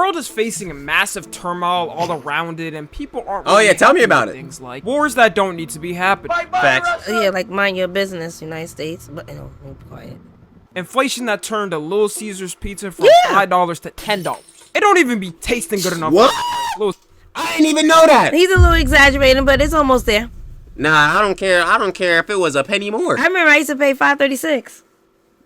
world is facing a massive turmoil all around it, and people aren't. Oh yeah, tell me about it. Things like wars that don't need to be happening. Facts. Yeah, like mind your business, United States. But be quiet. Inflation that turned a Little Caesars pizza from $5 to $10. It don't even be tasting good enough. What? I didn't even know that. He's a little exaggerating, but it's almost there. Nah, I don't care. I don't care if it was a penny more. I remember I used to pay $5.36.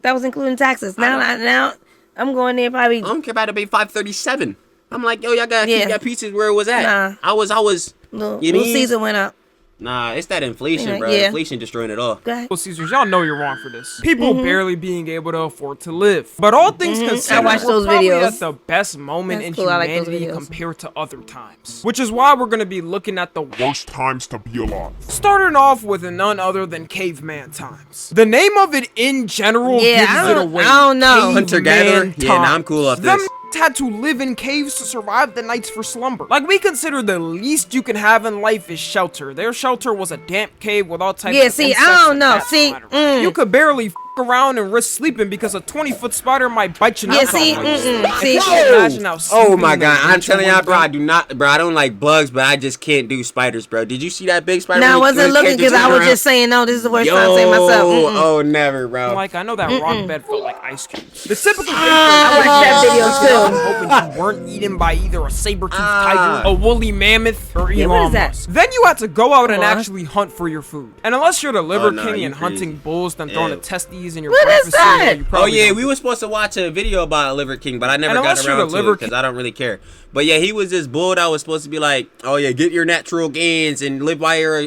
That was including taxes. Now I'm going there probably. I don't care about to pay $5.37. I'm like, yo, y'all got pizzas where it was at. Nah. I was. Little You mean? Caesar went up. Nah, it's that inflation, bro. Yeah. Inflation destroying it all. Go ahead. Little Caesars, y'all know you're wrong for this. People barely being able to afford to live. But all things considered, I watched those we're probably videos. at the best moment That's in cool. I like those humanity videos. compared to other times. Which is why we're going to be looking at the Worst times to be alive. starting off with none other than caveman times. The name of it in general Yeah, gives it away. I don't know. Hunter-gatherer? Caveman Yeah, nah, I'm times. cool off Them this. had to live in caves to survive the nights for slumber. Like, we consider the least you can have in life is shelter. Their shelter was a damp cave with all types Yeah, of see, insects I don't and know. bats See, flying around. You could barely around and risk sleeping because a 20-foot spider might bite your Yeah, nuts see, off. see. Imagine how Oh my sleeping god, in I'm telling y'all, bro, winter I do not, bro, I don't like bugs, but I just can't do spiders, bro. Did you see that big spider? Now I when he wasn't looking kicked because his I was around? just saying, no, this is the worst Yo, time to say myself. oh, never, bro. Like, I know that rock bed felt like ice cubes. The typical I watched that video too. I'm hoping you weren't eaten by either a saber-toothed tiger, a woolly mammoth, or Yeah, what Elon is that? Musk. Then you had to go out and What? actually hunt for your food. And unless you're the liver no, king you and crazy. hunting bulls, then throwing Ew. the testes in your What is breakfast cereal, that? you Oh probably yeah, don't we do were supposed to watch a video about Liver King, but I never And got unless you're around the to it Liver because I don't really care. But yeah, he was this bull that was supposed to be like, oh yeah, get your natural gains and live by your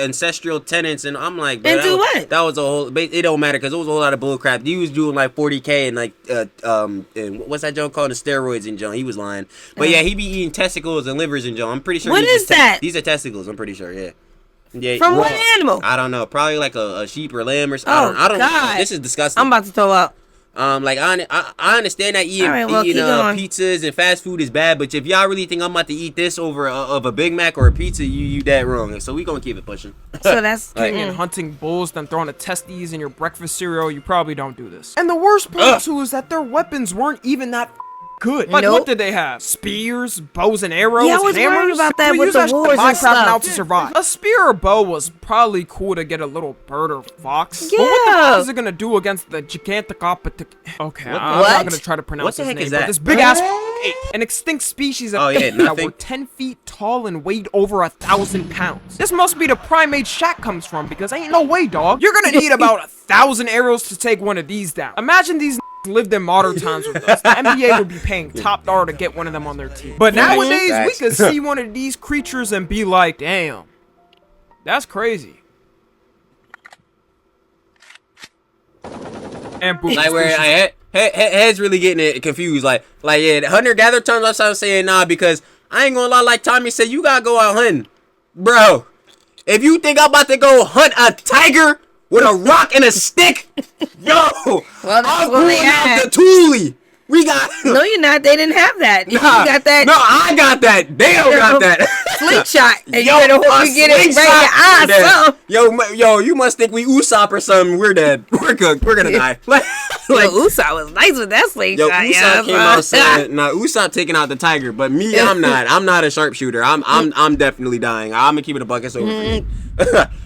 ancestral tenets. And I'm like, bro, And do what? That was a whole. It don't matter because it was a whole lot of bull crap. He was doing like 40K and like and what's that joke called? The steroids and John. He was lying. But yeah, he be eating testicles and livers and John. I'm pretty sure. What these is that? These are testicles. I'm pretty sure. Yeah. Yeah, From well, what animal? I don't know. Probably like a sheep or lamb or something. Oh, I don't. God. This is disgusting. I'm about to throw up. Like I understand that eating, All right, well, eating keep going. pizzas and fast food is bad, but if y'all really think I'm about to eat this over of a Big Mac or a pizza, you that wrong. So we gonna keep it pushing. So that's Like- and hunting bulls, then throwing the testes in your breakfast cereal, you probably don't do this. And the worst part too is that their weapons weren't even that good. Like, Nope. what did they have? Spears, bows and arrows, Yeah, I was worried hammers? about that We with use the shit to wars and Minecraft stuff. now to survive. A spear or bow was probably cool to get a little bird or fox. But what the Yeah. fuck is it gonna do against the Gigantocopatic? Okay, I'm What? not gonna try to pronounce What the his heck name, is but that? this big ass ape, an extinct species of Oh, yeah, ape that nothing. were 10 feet tall and weighed over 1,000 pounds. This must be the primate Shaq comes from, because ain't no way, dog. You're gonna need about 1,000 arrows to take one of these down. Imagine these lived in modern times with us. The NBA would be paying top dollar to get one of them on their team. But nowadays, we Facts. could see one of these creatures and be like, damn, that's crazy. And boom. Like where heads really getting it confused. Like yeah, the hunter-gatherer times I started saying nah because I ain't gonna lie. Like Tommy said, you gotta go out hunting, bro. If you think I'm about to go hunt a tiger with a rock and a stick, yo, Well, that's I'm what they pulling out had. the Thule. We got. No, you're not. They didn't have that. You Nah, got that No, I got that. They don't got that. slingshot. And Yo, you better hope a you get it right in slingshot. your eyes. Dead. Son. Yo, you must think we Usopp or something. We're dead. We're cooked. We're gonna die. Like, Yo, Usopp was nice with that slingshot. yo, Usopp yeah, came out saying, "Nah, Usopp taking out the tiger, but me, I'm not. I'm not a sharpshooter. I'm definitely dying. I'm gonna keep it a bucket over for me.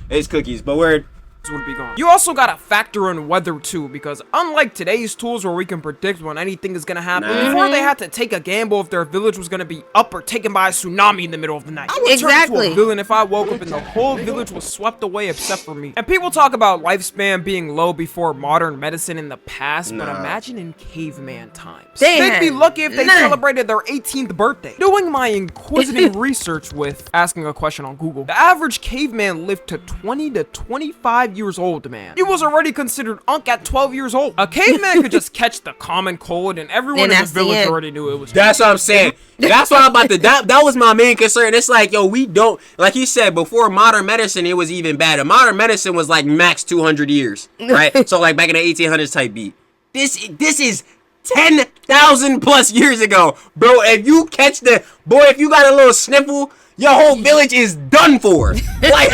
It's cookies, but we're would be gone. You also gotta factor in weather too, because unlike today's tools where we can predict when anything is gonna happen, before they had to take a gamble if their village was gonna be up or taken by a tsunami in the middle of the night. I would turn Exactly. into a villain if I woke up and the whole village was swept away except for me. And people talk about lifespan being low before modern medicine in the past, but imagine in caveman times. They They'd be had lucky if they none. celebrated their 18th birthday. Doing my inquisitive research with asking a question on Google, the average caveman lived to 20 to 25 years old, man. He was already considered unk at 12 years old. A caveman could just catch the common cold and everyone And in the that's the village end. already knew it was. That's what I'm saying. That's what I'm about to. That was my main concern. It's like, yo, we don't, like he said before modern medicine, it was even better. Modern medicine was like max 200 years, right? So like back in the 1800s type beat. This is 10,000 plus years ago, bro. If you catch if you got a little sniffle, your whole village is done for. Like,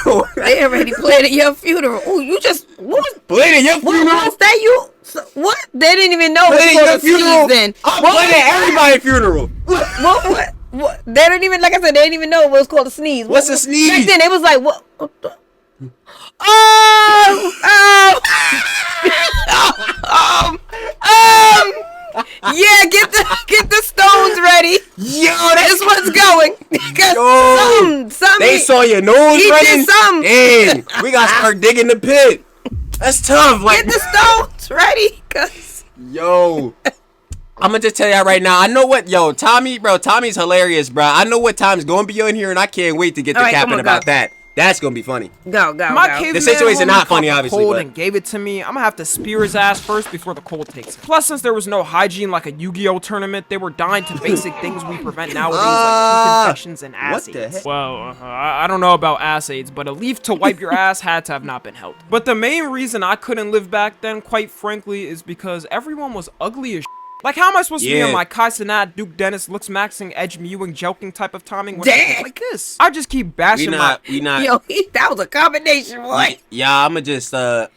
bro. They already planning your funeral. Oh, you just what Planning your funeral? was that? You So, what? They didn't even know it Planning was your called a sneeze funeral. then. I'm planning everybody's funeral. What? They didn't even, like I said, they didn't even know it was called a sneeze. What's a sneeze? Back then, it was like, what? Yeah, get the stones ready. Yo, This one's going. Because Yo, some they saw your nose he running. did some. Dang, we gotta start digging the pit. That's tough. Like, Get the stones ready. Cause yo, I'm gonna just tell y'all right now. I know what, yo, Tommy, bro. Tommy's hilarious, bro. I know what time's gonna be on here, and I can't wait to get to All right, come capping on, about go. that. That's gonna be funny. go. My caveman The situation homie not funny, caught the obviously, cold but- and gave it to me. I'm gonna have to spear his ass first before the cold takes him. Plus, since there was no hygiene like a Yu-Gi-Oh tournament, they were dying to basic things we prevent nowadays, like tooth infections and ass what the aids. heck? Well, I don't know about ass aids, but a leaf to wipe your ass had to have not been helped. But the main reason I couldn't live back then, quite frankly, is because everyone was ugly as shit. Like, how am I supposed to be Yeah. on my Kai Cenat, Duke Dennis, Lux Maxing, Edge Mewing, joking type of timing when Damn. I like this? I just keep bashing We not. Yo, that was a combination, boy. Yeah, I'ma just tell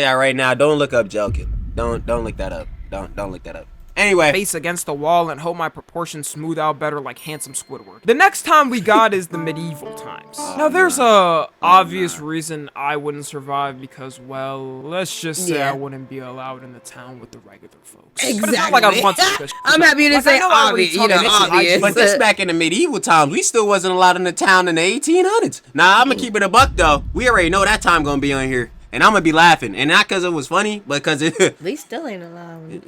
y'all right now. Don't look up Jelkin. Don't look that up. Don't look that up. Anyway, face against the wall and hope my proportions smooth out better like handsome Squidward. The next time we got is the medieval times. Now there's a obvious reason I wouldn't survive because, well, let's just say Yeah. I wouldn't be allowed in the town with the regular folks. But Exactly. it's not like I want to. I'm happy to Like, I say know I already obvious. You talked know, about this obvious. but this back in the medieval times, we still wasn't allowed in the town in the 1800s. Nah, I'm gonna keep it a buck though. We already know that time gonna be on here, and I'm gonna be laughing, and not because it was funny, but because it. We still ain't allowed.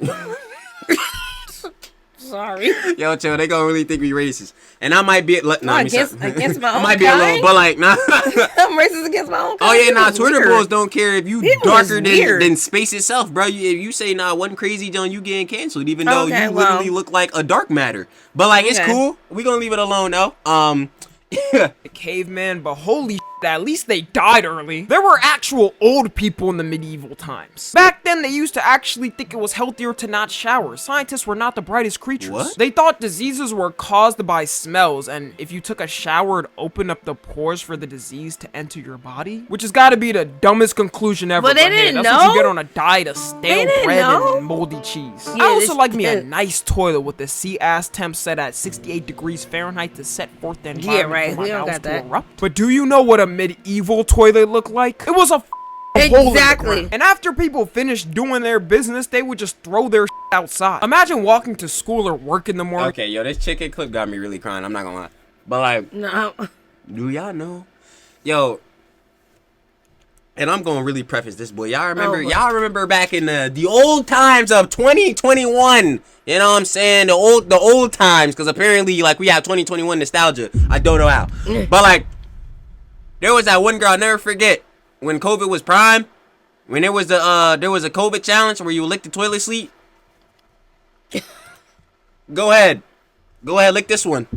Sorry. Yo, chill. They gonna really think we racist, and I might be. Nah, against my I own might be a little, kind? but like, nah. I'm racist against my own. Oh yeah, kind. nah. People Twitter weird. bulls don't care if you People darker is weird. than space itself, bro. If you say nah, one crazy John, you getting canceled, even though Okay, you well. literally look like a dark matter. But like, it's Okay. cool. We gonna leave it alone though. The caveman, but holy shit, at least they died early. There were actual old people in the medieval times. Back then, they used to actually think it was healthier to not shower. Scientists were not the brightest creatures. What? They thought diseases were caused by smells, and if you took a shower, it'd open up the pores for the disease to enter your body. Which has got to be the dumbest conclusion ever. But they hey, didn't that's what you know? get on a diet of stale didn't bread know? and moldy cheese. Yeah, I also this- like me a this- nice toilet with the sea-ass temp set at 68 degrees Fahrenheit to set forth the Yeah, environment right. for my We don't bowels got to that. erupt. But do you know what a medieval toilet looked like? It was a hole in the Exactly. ground. And after people finished doing their business, they would just throw their outside. Imagine walking to school or work in the morning. Okay, yo, this chicken clip got me really crying. I'm not gonna lie, but like, No. do y'all know, yo? And I'm gonna really preface this, boy. Y'all remember? Oh, boy. Y'all remember back in the old times of 2021? You know what I'm saying? The old times, because apparently, like, we have 2021 nostalgia. I don't know how, but like, there was that one girl I'll never forget when COVID was prime. When there was a COVID challenge where you lick the toilet seat. Go ahead, lick this one.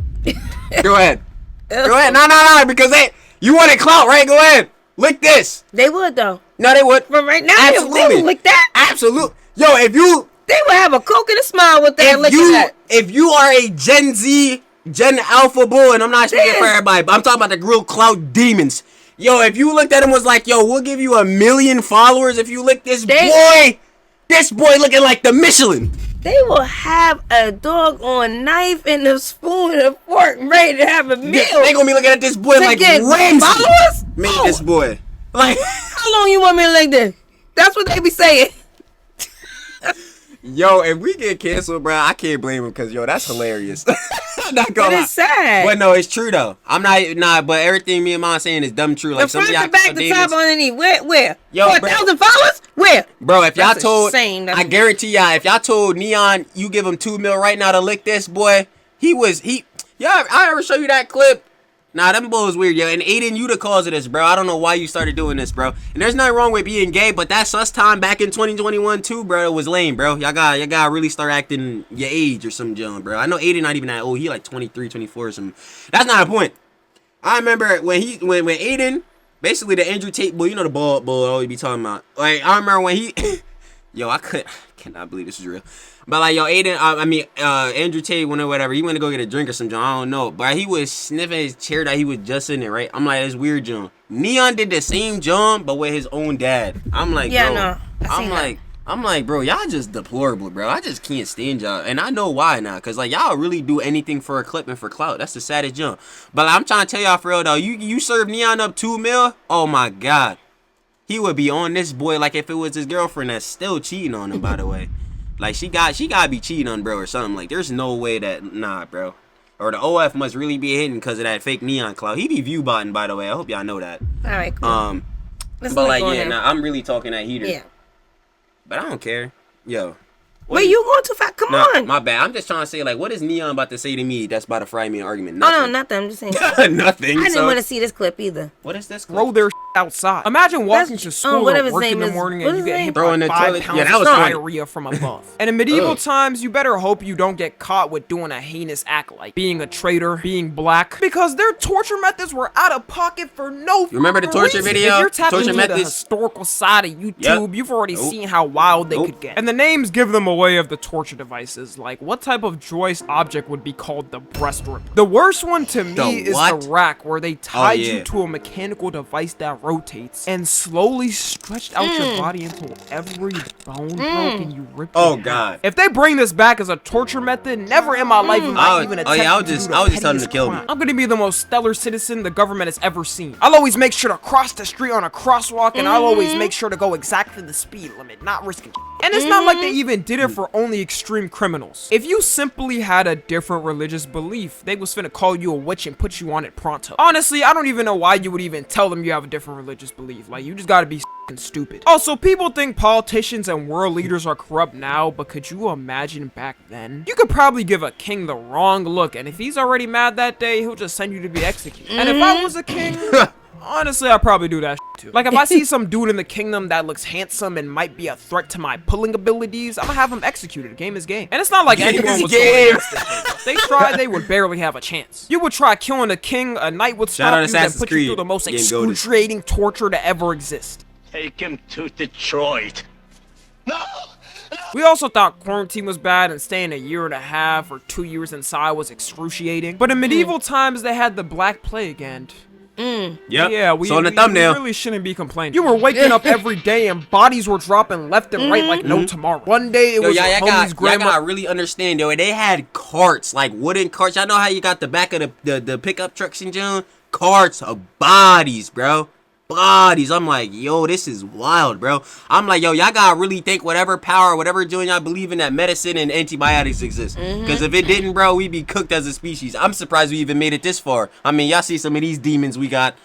Go ahead. No, because you wanted clout, right? Go ahead, lick this. They would though. No, they would. But right now, Absolutely. they would lick that. Absolutely. Yo, if you They would have a coke and a smile with that licking that. if you are a Gen Z, Gen Alpha boy, and I'm not speaking for Yes. everybody, but I'm talking about the real clout demons. Yo, if you looked at him and was like, yo, we'll give you 1 million followers if you lick this boy. This boy looking like the Michelin. They will have a dog on knife and a spoon and a fork ready to have a meal. They gonna be looking at this boy To like get Ramsey. followers? Made Oh. this boy. Like, How long you want me to like this? That's what they be saying. yo, if we get canceled, bro, I can't blame him because, yo, that's hilarious. I'm not gonna But lie. it's sad. But no, it's true though. I'm not, but everything me and mom saying is dumb true. Like The some of front, y'all the back, the demons- top, underneath. Where? Yo, 4,000 followers? Where? Bro, if y'all That's told, insane. That's- I guarantee y'all, if y'all told Neon you give him 2 mil right now to lick this boy, y'all, I ever show you that clip? Nah, them boys weird, yo. And Aiden, you the cause of this, bro. I don't know why you started doing this, bro. And there's nothing wrong with being gay, but that sus time back in 2021 too, bro. It was lame, bro. Y'all gotta really start acting your age or some junk, bro. I know Aiden not even that old. He like 23, 24 or something. That's not a point. I remember when Aiden, basically the Andrew Tate boy, you know the bald boy I always be talking about. Like, I remember when he, yo, I cannot believe this is real. But like, yo, Aiden, Andrew Tate, whatever, he went to go get a drink or something, I don't know. But he was sniffing his chair that he was just in it, right? I'm like, that's weird, John. Neon did the same John, but with his own dad. I'm like, Yeah, yo, no. I I'm seen like, I'm like, bro, y'all just deplorable, bro. I just can't stand y'all. And I know why now. Because, like, y'all really do anything for a clip and for clout. That's the saddest jump. But I'm trying to tell y'all for real, though. You serve Neon up 2 mil? Oh, my God. He would be on this boy like if it was his girlfriend that's still cheating on him, by the way. Like, she gotta be cheating on bro or something. Like, there's no way that, nah, bro. Or the OF must really be hidden because of that fake Neon clout. He be view botting, by the way. I hope y'all know that. All right, cool. Let's But, like, go yeah, in. nah, I'm really talking that heater. Yeah. But I don't care. Yo. Wait, you going too fast? Come Nah, on. my bad. I'm just trying to say, like, what is Neon about to say to me that's about to fry me an argument? Oh, no, Nothing. nothing. I'm just saying. Nothing. I didn't so- want to see this clip either. What is this? Throw their outside. Imagine walking That's- to school whatever or his work in name the is. morning What's and you his get name? hit Throw in by the 5 toilet. pounds Yeah, that of was funny. diarrhea from above. And in medieval Ugh. times, you better hope you don't get caught with doing a heinous act like being a traitor, being black, because their torture methods were out of pocket for no. You remember the torture reason. video? If you're tapping Torture into the methods? historical side of YouTube, Yep. you've already Nope. seen how wild they Nope. could get. And the names give them away of the torture devices. Like, what type of joist object would be called the breast ripper? The worst one to me The is what? the rack, where they tied yeah. you to a mechanical device that rotates and slowly stretched out your body until every bone broke and you ripped Oh, it out. God. If they bring this back as a torture method, never in my life will I even attempt I was to just do the telling them pettiest to kill me. crime. I'm gonna be the most stellar citizen the government has ever seen. I'll always make sure to cross the street on a crosswalk, and I'll always make sure to go exactly the speed limit, not risking. And it's not like they even did it for only extreme criminals. If you simply had a different religious belief, they was finna call you a witch and put you on it pronto. Honestly, I don't even know why you would even tell them you have a different religious belief. Like, you just gotta be f***ing stupid. Also, people think politicians and world leaders are corrupt now, but could you imagine back then? You could probably give a king the wrong look, and if he's already mad that day, he'll just send you to be executed. And if I was a king, honestly, I'd probably do that too. Like, if I see some dude in the kingdom that looks handsome and might be a threat to my pulling abilities, I'm gonna have him executed. Game is game. And it's not like anyone is was game. going against this thing. If they tried, they would barely have a chance. You would try killing a king, a knight would Shout out stop you and Assassin's put Creed. you through the most Getting goated. excruciating torture to ever exist. Take him to Detroit. No! We also thought quarantine was bad and staying 1.5 years or 2 years inside was excruciating. But in medieval times, they had the Black Plague and... Yep. Yeah, we, so on the we thumbnail. really shouldn't be complaining. You were waking up every day and bodies were dropping left and right like no tomorrow. One day it Yo, was y'all, your y'all homie's gotta grandma. really understand, yo. They had carts, like wooden carts. Y'all know how you got the back of the pickup trucks in June? Carts of bodies, bro. Bodies. I'm like, yo, this is wild, bro. I'm like, yo, y'all gotta really think whatever power, whatever doing y'all believe in that medicine and antibiotics exist. Because if it didn't, bro, we'd be cooked as a species. I'm surprised we even made it this far. I mean, y'all see some of these demons we got.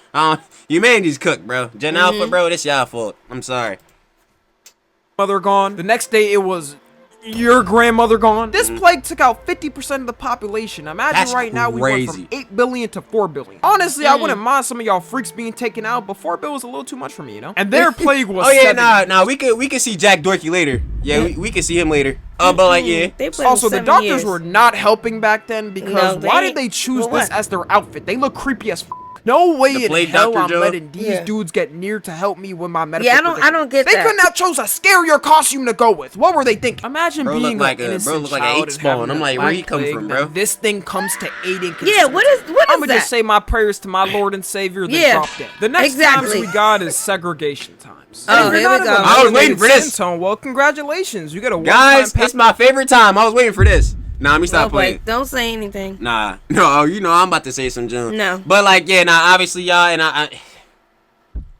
Humanity's cooked, bro. Gen Alpha, bro, this y'all fault. I'm sorry. Mother gone. The next day it was your grandmother gone. This plague took out 50% of the population. Imagine That's right now we went crazy. from 8 billion to 4 billion. Honestly, I wouldn't mind some of y'all freaks being taken out, but 4 billion was a little too much for me, you know? And their plague was Oh yeah, 7. nah, we could see Jack Dorky later. Yeah, we could see him later. But like, yeah. They played Also, the 7 doctors years. were not helping back then because No, they why did ain't. they choose For this what? as their outfit? They look creepy as f. No way The in plague hell doctor, I'm Joe? letting these Yeah. dudes get near to help me with my medical Yeah, I don't condition. get They that. couldn't have chose a scarier costume to go with. What were they thinking? Imagine Bro being look like an a- bro innocent look like an child eight and spawn. having I'm the like, where Black you come Plague, from, then bro? This thing comes to aiding. Yeah, what is I'ma that? just say my prayers to my Lord and Savior, then Yeah, drop dead. The next exactly. times we got is segregation times. Oh, If you're here not we in go. the I was waiting for melanated this. skin tone, well, congratulations. You got a Guys, one-time it's my favorite time. I was waiting for this. Nah, let me Oh, stop playing. wait, don't say anything. Nah, no, you know I'm about to say some junk. No. But like, yeah, nah, obviously y'all and I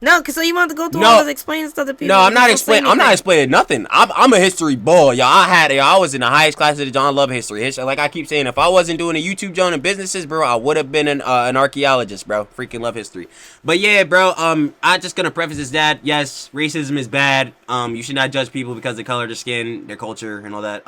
No, cause so you want to go through No. all this explaining stuff to people. no, I'm not Don't say explaining. I'm not anything. explaining nothing. I'm a history ball, y'all. I was in the highest class of the John Love history. Like I keep saying, if I wasn't doing a YouTube John and businesses, bro, I would have been an archaeologist, bro. Freaking love history. But yeah, bro. I just gonna preface this that yes, racism is bad. You should not judge people because of the color of their skin, their culture, and all that.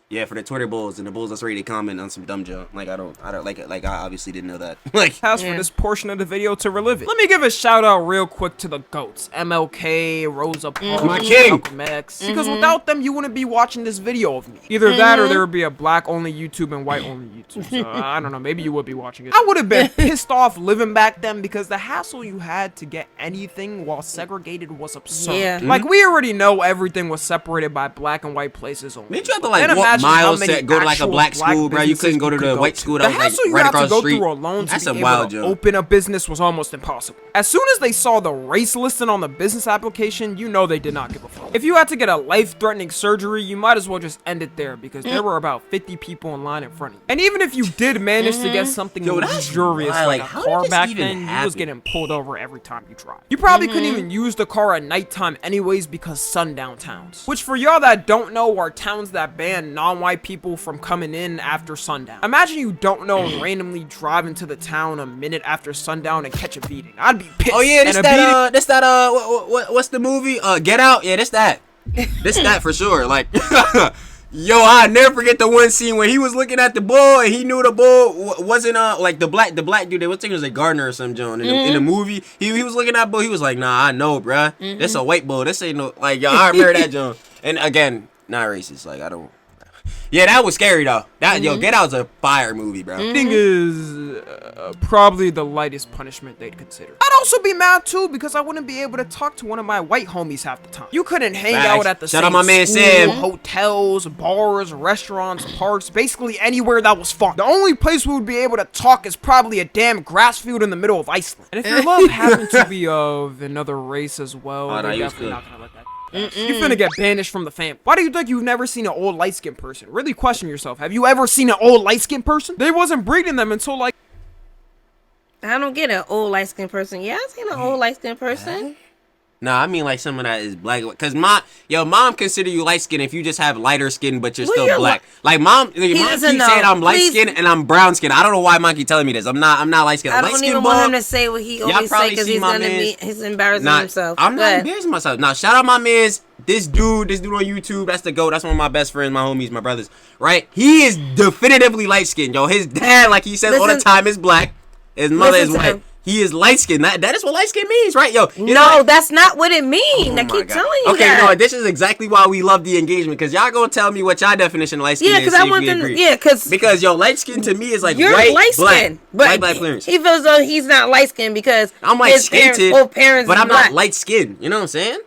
Yeah, for the Twitter bulls and the bulls that's ready to comment on some dumb junk. Like I don't like it. Like I obviously didn't know that. Like pass for this portion of the video to relive it. Let me give a shout out real quick to the GOATs. MLK, Rosa Parks, My king. Malcolm X. Because without them, you wouldn't be watching this video of me. Either that or there would be a black-only YouTube and white-only YouTube. So, I don't know, maybe you would be watching it. I would have been pissed off living back then because the hassle you had to get anything while segregated was absurd. Yeah. Like, we already know everything was separated by black and white places only. didn't you have to like Then walk imagine how Miles many said go to like a actual black school, bro. You businesses couldn't go to you could the go white to. school The that was hassle like you right have to across the go street. through alone That's to a be wild able to joke. open a business was almost impossible. As soon as they saw the race listed on the business application, you know they did not give a fuck. If you had to get a life-threatening surgery, you might as well just end it there because there were about 50 people in line in front of you. And even if you did manage to get something Yo, that's luxurious wild. like Like, a how did car this back even then, you was happen? getting pulled over every time you tried. You probably couldn't even use the car at nighttime anyways because sundown towns. Which for y'all that don't know are towns that ban non-white people from coming in after sundown. Imagine you don't know and randomly drive into the town a minute after sundown and catch a beating. I'd be pissed. Oh yeah, And a beating- what's the movie? Get Out. Yeah, this that. This that for sure. Like, yo, I never forget the one scene when he was looking at the bull and he knew the bull wasn't like the black dude. They was thinking it was a gardener or some John in the movie. He was looking at bull. He was like, nah, I know, bruh. This a white bull. This ain't no like yo. I remember that John. And again, not racist. Like I don't. Yeah, that was scary though. That yo, Get Out's a fire movie, bro. Beating is probably the lightest punishment they'd consider. I'd also be mad too because I wouldn't be able to talk to one of my white homies half the time. You couldn't hang Facts. out at the Shout same out my man school, Sam. hotels, bars, restaurants, parks, basically anywhere that was fun. The only place we would be able to talk is probably a damn grass field in the middle of Iceland. And if your love happened to be of another race as well, Oh, no, they're he was definitely good. not gonna let that. You finna get banished from the fam. Why do you think you've never seen an old light-skinned person? Really question yourself. Have you ever seen an old light-skinned person? They wasn't breeding them until like I don't get an old light skinned person. Yeah, I've seen an old light skinned person. Nah, I mean like someone that is black. Cause mom consider you light skinned if you just have lighter skin but you're Well, still you're black. Like mom keeps doesn't saying know. I'm light Please. skinned and I'm brown skinned. I don't know why mom keep telling me this. I'm not light skinned. I Light don't skinned even want him to say what he always say probably because see he's my gonna mans. be he's embarrassing Nah, himself. I'm Go not ahead. embarrassing myself. Now shout out my man's this dude on YouTube. That's the GOAT. That's one of my best friends, my homies, my brothers. Right? He is definitively light skinned, yo. His dad, like he says all the Listen- time, is black. His mother is listen to white. him. He is light skinned. That is what light skin means, right, yo? You No, know, that's not what it means. I Oh my keep God. telling you okay, that. no, this is exactly why we love the engagement because y'all gonna tell me what y'all definition of light skin Yeah, is. because see I if want we them. agree. Yeah, because Because yo, light skin to me is like you're white, light black, skinned, but white, black clearance. he feels though he's not light skinned because I'm like his parents, skinted, both parents, but is I'm black. not light skinned. You know what I'm saying?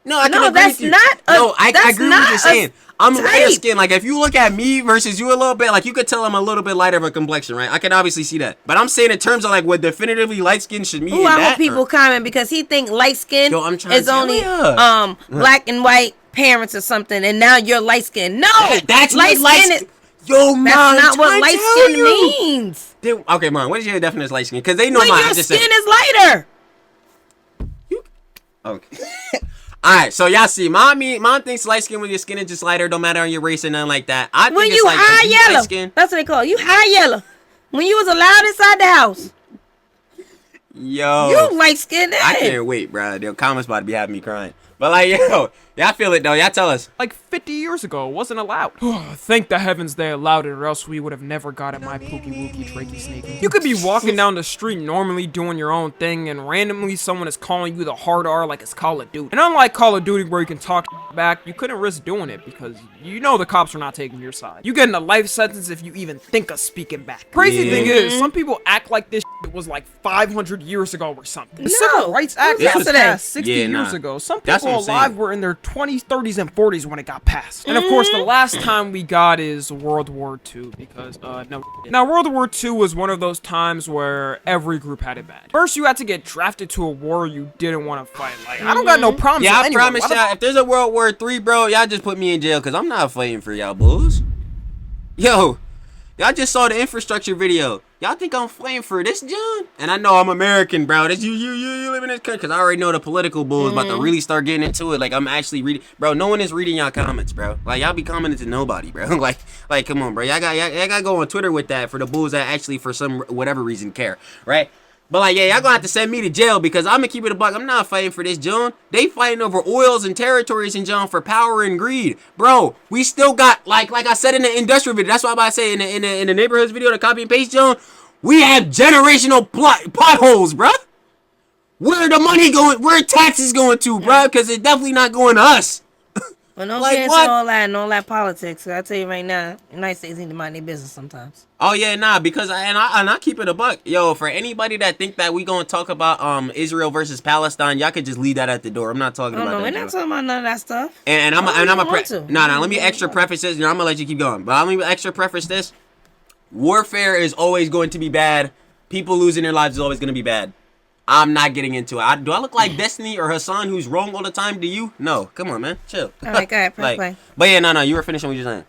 No, I can No, agree that's with you. not a- No, I that's agree with not what you're a saying. I'm lighter type. skin. Like if you look at me versus you a little bit, like you could tell I'm a little bit lighter of a complexion, right? I can obviously see that. But I'm saying in terms of like what definitively light skin should mean. Ooh, in I that, hope people comment because he think light skin Yo, I'm trying is to tell only ya. black and white parents or something, and now you're light skin. No, that's light what skin. light skin. Yo, man, That's I'm not what trying to light tell skin you. means. Okay, Mom, what is your definition of light skin? Because they know When mine. your I just skin said. is lighter. Okay. Alright, so y'all see, mom thinks light skin when your skin is just lighter, don't matter on your race and nothing like that. I When think you it's like high if you yellow, light skin, that's what they call it. You high yellow. When you was allowed inside the house, yo. you light skinned. I can't wait, bro. The comments about to be having me crying. But like, yo, y'all feel it though. Y'all tell us. like 50 years ago, it wasn't allowed. Thank the heavens they allowed it, or else we would have never gotten my pookie wookie trachea snake. You could be walking down the street normally doing your own thing, and randomly someone is calling you the hard R like it's Call of Duty. And unlike Call of Duty where you can talk back, you couldn't risk doing it because you know the cops are not taking your side. You getting a life sentence if you even think of speaking back. Crazy Yeah. thing is, some people act like this was like 500 years ago or something. The Civil Rights Act This was was today. passed 60 Yeah, years nah. ago. Some That's people what I'm alive saying. were in their 20s, 30s, and 40s when it got passed. And of course, the last time we got is World War II because, no. Now, World War II was one of those times where every group had it bad. First, you had to get drafted to a war you didn't want to fight. Like, I don't got no problems Yeah, with I anyone. promise Why the y'all, if there's a World War III, bro, y'all just put me in jail because I'm not fighting for y'all bulls. Yo, y'all just saw the infrastructure video. Y'all think I'm fighting for this, John? And I know I'm American, bro. This you live in this country because I already know the political bulls about to really start getting into it. Like I'm actually reading, bro. No one is reading y'all comments, bro. Like y'all be commenting to nobody, bro. like come on, bro. Y'all got to go on Twitter with that for the bulls that actually for some whatever reason care, right? But like, yeah, y'all gonna have to send me to jail because I'm gonna keep it a buck. I'm not fighting for this, John. They fighting over oils and territories in John for power and greed, bro. We still got like I said in the industrial video. That's why I'm about to say in the neighborhoods video, the copy and paste, John. We have generational potholes, bro. Where the money going? Where taxes going to, bro? Because it's definitely not going to us. Well, don't Like, get into what? all that and all that politics. I tell you right now, United States need to mind their business sometimes. Oh yeah, nah, because I keep it a buck. Yo, for anybody that think that we gonna talk about Israel versus Palestine, y'all could just leave that at the door. I'm not talking Oh about no, that. we're not talking about none of that stuff. And I'm want to. let me extra preface this. I'm gonna let you keep going, but I'm gonna extra preface this. Warfare is always going to be bad. People losing their lives is always going to be bad. I'm not getting into it. Do I look like Destiny or Hassan who's wrong all the time to you? No. Come on, man. Chill. All right, go ahead, press play. But yeah, no. You were finishing what you're saying.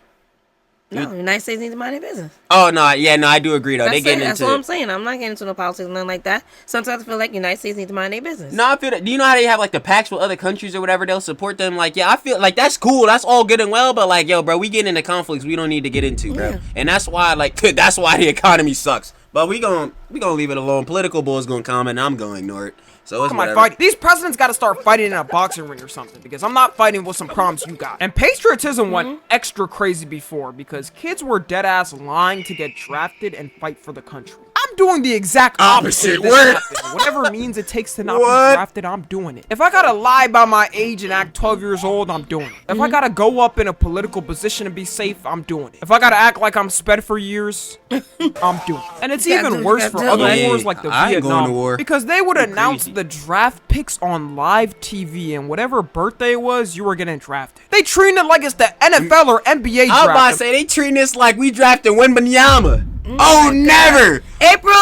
No, United States need to mind their business. Oh, no. Yeah, no. I do agree, though. They getting That's into what I'm it. saying. I'm not getting into no politics or nothing like that. Sometimes I feel like United States need to mind their business. No, I feel that. Do you know how they have like the pacts with other countries or whatever? They'll support them. Like, yeah, I feel like that's cool. That's all good and well. But like, yo, bro, we get into conflicts we don't need to get into, bro. Yeah. And that's why, like, that's why the economy sucks. But we gonna leave it alone. Political bull's gonna come, and I'm gonna ignore it. So it's Come on, whatever. fight. These presidents got to start fighting in a boxing ring or something because I'm not fighting with some problems you got. And patriotism went extra crazy before because kids were dead ass lying to get drafted and fight for the country. I'm doing the exact opposite. Opposite, of this word. happening. Whatever means it takes to not What? be drafted, I'm doing it. If I gotta lie about my age and act 12 years old, I'm doing it. If I gotta go up in a political position and be safe, I'm doing it. If I gotta act like I'm sped for years, I'm doing it. And it's Yeah, even dude, worse yeah, for dude. other Hey, wars like the I ain't going Vietnam to war. because they would announce crazy. the draft picks on live TV, and whatever birthday it was, you were getting drafted. They treat it like it's the NFL or NBA I'm draft. about to say they treating this like we drafted Wembanyama. Oh, never. April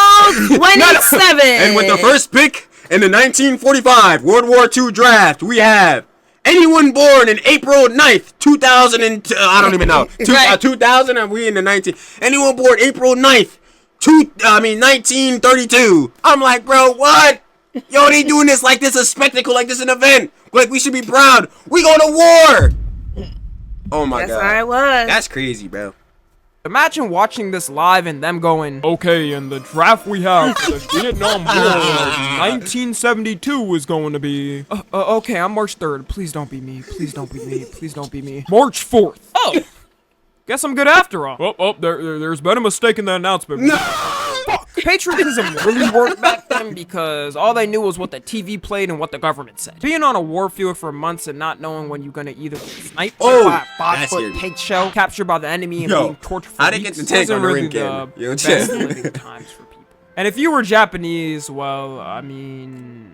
27th. And with the first pick in the 1945 World War II draft, we have anyone born in April 9th, 2000 and I don't even know. 2000 and we in the 19. Anyone born April 9th, 1932. I'm like, bro, what? Yo, they doing this like this a spectacle, like this an event. Like we should be proud. We go to war. Oh my That's god. how it was. That's crazy, bro. Imagine watching this live and them going, okay, and the draft we have for the Vietnam War of 1972 is going to be... okay, I'm March 3rd. Please don't be me. Please don't be me. Please don't be me. March 4th. Oh! Guess I'm good after all. There's been a mistake in the announcement. No! Patriotism really worked back then because all they knew was what the TV played and what the government said. Being on a war field for months and not knowing when you're gonna either get sniped Oh, by a that's 5-foot scary. tank shell, captured by the enemy, and Yo, being tortured for how they get weeks the tank wasn't on the really ring camera? the Yo, best chill. living times for people. And if you were Japanese, well, I mean...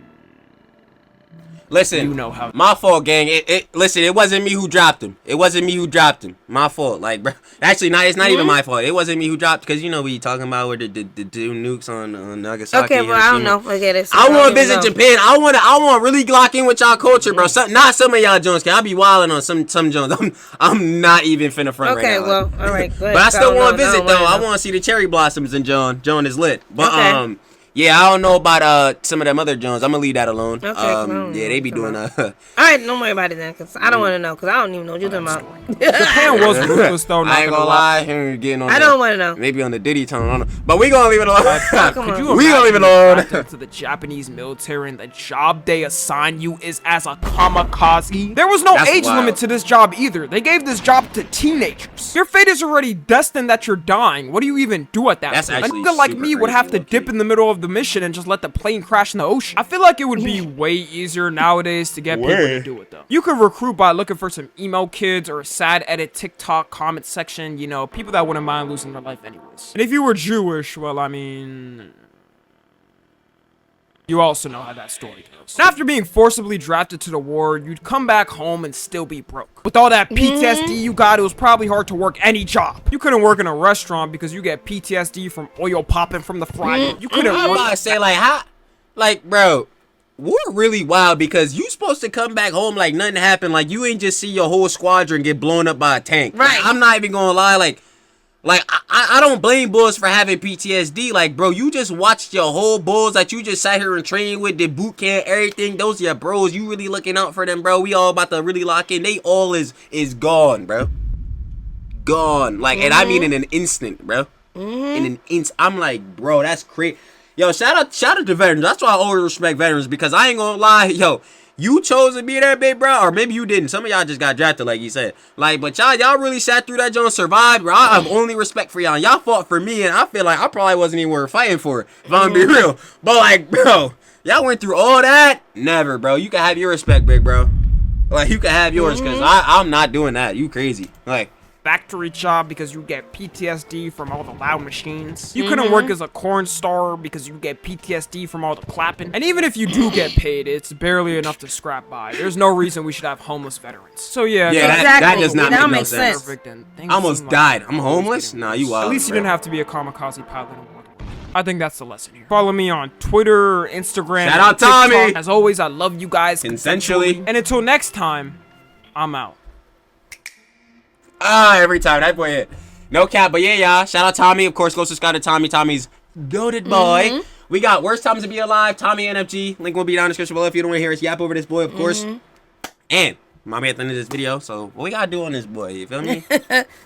Listen, You know how- my fault, gang. Listen, it wasn't me who dropped him. It wasn't me who dropped him. My fault. Like, bro, actually, it's not even my fault. It wasn't me who dropped because you know we talking about where the two nukes on Nagasaki. Okay, well, I don't Hiroshima. know. Forget it. I want don't to visit know. Japan. I want really lock in with y'all culture, bro. Not some of y'all Jones. Cause I be wilding on some Jones. I'm not even finna front Okay, right now. well, all right, good. But I still want to No, visit no, though. I no. want to see the cherry blossoms in John. John is lit. But Okay. yeah, I don't know about some of them other Jones. I'm gonna leave that alone. Okay, come yeah, on, they be come doing on. a. All right, don't worry about it then, because I don't want to know, because I don't even know what you're talking about. Japan was ruthless, though, not I ain't gonna lie. Getting on I don't want to know. Maybe on the Diddy tone. I don't know. But we gonna leave it alone. Come Could on. you We gonna leave it imagine alone. if drafted to the Japanese military and the job they assign you is as a kamikaze? There was no That's age wild. limit to this job either. They gave this job to teenagers. Your fate is already destined that you're dying. What do you even do at that That's point? A actually nigga like super me would crazy, have to low-key. dip in the middle of the mission and just let the plane crash in the ocean. I feel like it would be way easier nowadays to get people to do it though. You could recruit by looking for some emo kids or a sad edit TikTok comment section, you know, people that wouldn't mind losing their life anyways. And if you were Jewish, well, I mean... You also know how that story goes. And after being forcibly drafted to the war, you'd come back home and still be broke. With all that PTSD you got, it was probably hard to work any job. You couldn't work in a restaurant because you get PTSD from oil popping from the fryer. You couldn't I'm work... about to say like how, like bro, we're really wild because you supposed to come back home like nothing happened. Like you ain't just see your whole squadron get blown up by a tank. Right. Like, I'm not even gonna lie. Like I don't blame bulls for having PTSD. Like, bro, you just watched your whole bulls that you just sat here and trained with, did boot camp, everything. Those are your bros. You really looking out for them, bro. We all about to really lock in. They all is gone, bro. Gone. Like, and I mean in an instant, bro. In an instant. I'm like, bro, that's crazy. Yo, shout out to veterans. That's why I always respect veterans because I ain't gonna lie, yo. You chose to be there, big bro, or maybe you didn't. Some of y'all just got drafted, like you said. Like, but y'all really sat through that joint, survived, bro. I have only respect for y'all. Y'all fought for me, and I feel like I probably wasn't even worth fighting for, if I'm gonna be real. But like, bro, y'all went through all that. Never, bro. You can have your respect, big bro. Like, you can have yours, because I'm not doing that. You crazy. Like, factory job because you get PTSD from all the loud machines. You couldn't work as a corn star because you get PTSD from all the clapping. And even if you do get paid, it's barely enough to scrap by. There's no reason we should have homeless veterans. So yeah, yeah, guys, that does not That make no makes sense. sense. perfect, and things I almost seem like died. they're I'm always homeless? getting Nah, worse. you wild. At least you bro. didn't have to be a kamikaze pilot in World War II. I think that's the lesson here. Follow me on Twitter, Instagram, Shout out and TikTok. Tommy. As always, I love you guys Consensually. And until next time, I'm out. Every time that boy hit. No cap, but yeah, y'all. Shout out Tommy. Of course, go subscribe to Tommy. Tommy's goated boy. We got Worst Times to Be Alive, Tommy NFG. Link will be down in the description below if you don't want to hear us yap over this boy, of course. And mommy at the end of this video. So what we gotta do on this boy? You feel me?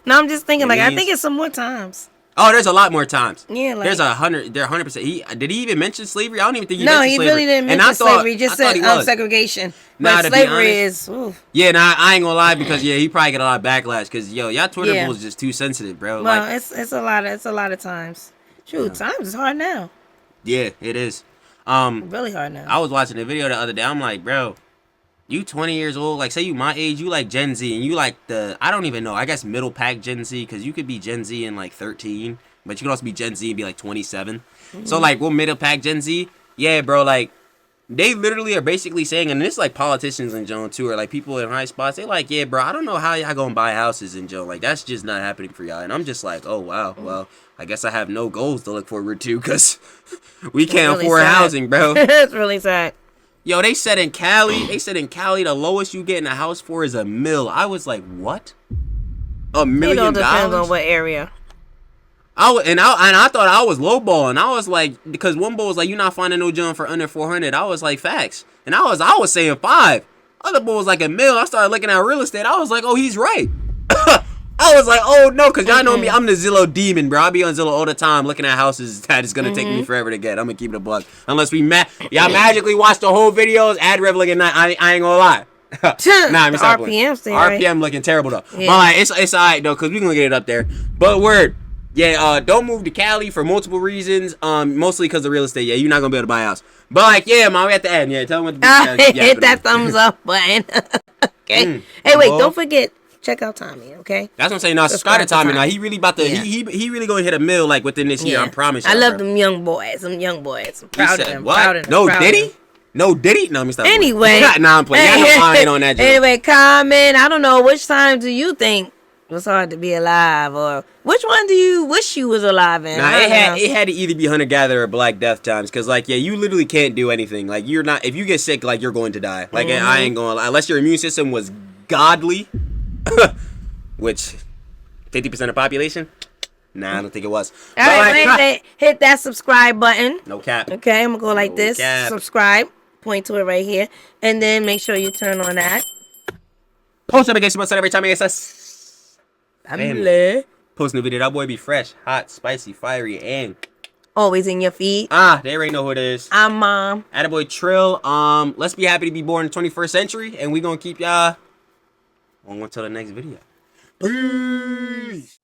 No, I'm just thinking, like, I Please. think it's some more times. Oh, there's a lot more times. Yeah, like- there's 100. There 100%. Did he even mention slavery? I don't even think he No, mentioned he slavery. really didn't And mention I thought- slavery. He just I thought said he was. segregation. Nah, But to be slavery honest- is. Oof. Yeah, nah, I ain't gonna lie because yeah, he probably get a lot of backlash because yo, y'all Twitter Yeah. bulls just too sensitive, bro. Well, like, it's a lot of times. Shoot, times is hard now. yeah, it is. Really hard now. I was watching a video the other day. I'm like, bro, you 20 years old. Like, say you my age, you like Gen Z, and you like I don't even know. I guess middle pack Gen Z because you could be Gen Z in like 13, but you can also be Gen Z and be like 27. So like, we're middle pack Gen Z. Yeah, bro. Like, they literally are basically saying, and this like politicians in Joan too, or like people in high spots. They like, yeah, bro. I don't know how y'all gonna buy houses in Joan. Like, that's just not happening for y'all. And I'm just like, oh wow, well, I guess I have no goals to look forward to because we can't really afford sad. housing, bro. It's really sad. Yo, they said in Cali, the lowest you get in a house for is $1 million. I was like, what? $1 It million? all depends on what area. I thought I was lowballing. I was like, because one boy was like, you're not finding no joint for under 400. I was like, facts. And I was saying 5. Other boy was like $1 million. I started looking at real estate. I was like, oh, he's right. I was like, oh no, because y'all know me, I'm the Zillow demon, bro. I be on Zillow all the time looking at houses that is gonna take me forever to get. I'm gonna keep it a buck. Unless y'all magically watch the whole videos, ad rev looking nice. I ain't gonna lie. Nah, I'm The stop RPM stay RPM right. looking terrible though. Yeah. But like, it's alright though, cause we gonna get it up there. But word. Yeah, don't move to Cali for multiple reasons. Mostly because of real estate. Yeah, you're not gonna be able to buy a house. But like, yeah, mom, we at the end. Yeah, tell them what to do. Hit that thumbs up button. Okay. Hey, wait, boy. don't forget, check out Tommy, okay? That's what I'm saying. Now subscribe to Tommy. Now he really about to. Yeah. He really gonna hit $1 million like within this year. I promise you. I love them young boys. Them young boys. I'm He proud of said, them. what? Proud of them. No proud of Diddy? them. No Diddy? No, let me stop. Anyway. Nah, I'm playing. Y'all know I ain't on that joke. Anyway, comment. I don't know, which time do you think it was hard to be alive? Or which one do you wish you was alive in? Nah, I don't know. it had to either be hunter gatherer or Black Death times, cause like yeah, you literally can't do anything. Like you're not, if you get sick, like you're going to die. Like I ain't going unless your immune system was godly, which 50% of the population. Nah, I don't think it was. All right, hit that subscribe button. No cap. Okay, I'm gonna go like No this. cap. Subscribe. Point to it right here, and then make sure you turn on that. Post notification button every time I get Family. post new video. That boy be fresh, hot, spicy, fiery, and Always in your feet. they already know who it is. I'm Mom. Attaboy Trill. Let's be happy to be born in the 21st century, and we gonna keep y'all on until the next video. Peace.